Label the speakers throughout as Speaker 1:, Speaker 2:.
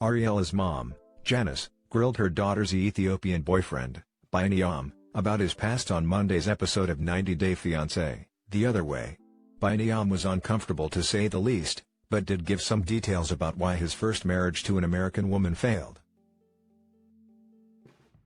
Speaker 1: Ariela's mom, Janice, grilled her daughter's Ethiopian boyfriend, Biniyam, about his past on Monday's episode of 90 Day Fiancé, The Other Way. Biniyam was uncomfortable to say the least, but did give some details about why his first marriage to an American woman failed.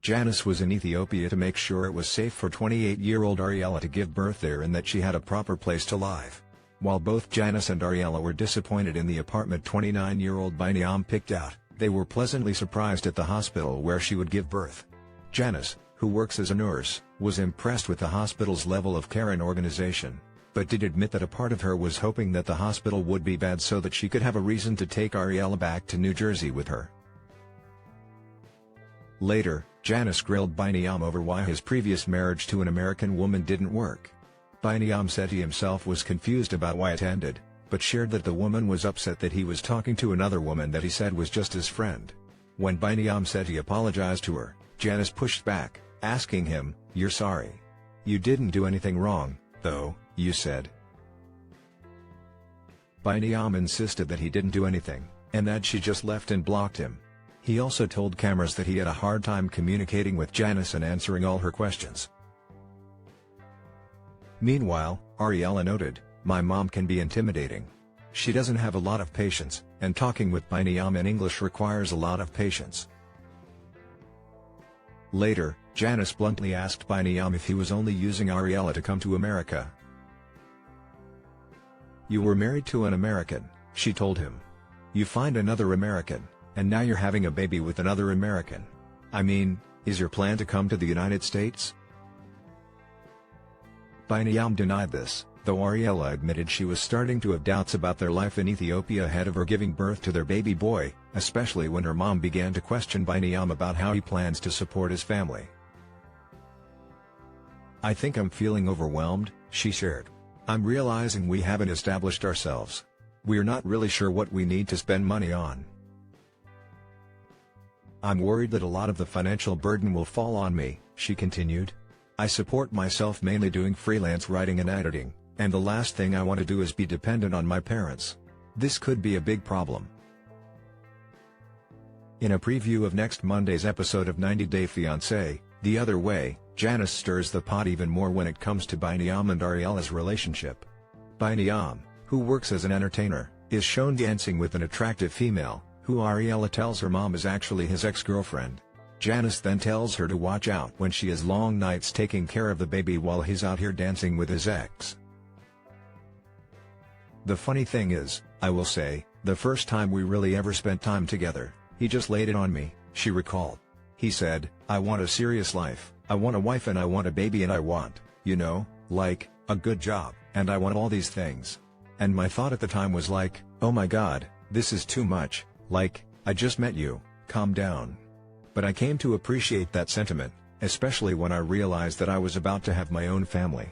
Speaker 1: Janice was in Ethiopia to make sure it was safe for 28-year-old Ariela to give birth there and that she had a proper place to live. While both Janice and Ariela were disappointed in the apartment 29-year-old Biniyam picked out, they were pleasantly surprised at the hospital where she would give birth. Janice, who works as a nurse, was impressed with the hospital's level of care and organization, but did admit that a part of her was hoping that the hospital would be bad so that she could have a reason to take Ariela back to New Jersey with her. Later, Janice grilled Biniyam over why his previous marriage to an American woman didn't work. Biniyam said he himself was confused about why it ended, but shared that the woman was upset that he was talking to another woman that he said was just his friend. When Biniyam said he apologized to her, Janice pushed back, asking him, "You're sorry. You didn't do anything wrong, though, you said." Biniyam insisted that he didn't do anything, and that she just left and blocked him. He also told cameras that he had a hard time communicating with Janice and answering all her questions. Meanwhile, Ariela noted, "My mom can be intimidating. She doesn't have a lot of patience, and talking with Biniyam in English requires a lot of patience." Later, Janice bluntly asked Biniyam if he was only using Ariela to come to America. "You were married to an American," she told him. "You find another American, and now you're having a baby with another American. I mean, is your plan to come to the United States?" Biniyam denied this, though Ariela admitted she was starting to have doubts about their life in Ethiopia ahead of her giving birth to their baby boy, especially when her mom began to question Biniyam about how he plans to support his family. "I think I'm feeling overwhelmed," she shared. "I'm realizing we haven't established ourselves. We're not really sure what we need to spend money on. I'm worried that a lot of the financial burden will fall on me," she continued. "I support myself mainly doing freelance writing and editing, and the last thing I want to do is be dependent on my parents. This could be a big problem." In a preview of next Monday's episode of 90 Day Fiancé, The Other Way, Janice stirs the pot even more when it comes to Biniyam and Ariela's relationship. Biniyam, who works as an entertainer, is shown dancing with an attractive female, who Ariela tells her mom is actually his ex-girlfriend. Janice then tells her to watch out when she has long nights taking care of the baby while he's out here dancing with his ex. "The funny thing is, I will say, the first time we really ever spent time together, he just laid it on me," she recalled. "He said, 'I want a serious life, I want a wife and I want a baby and I want, like, a good job, and I want all these things.' And my thought at the time was like, oh my god, this is too much, like, I just met you, calm down. But I came to appreciate that sentiment, especially when I realized that I was about to have my own family."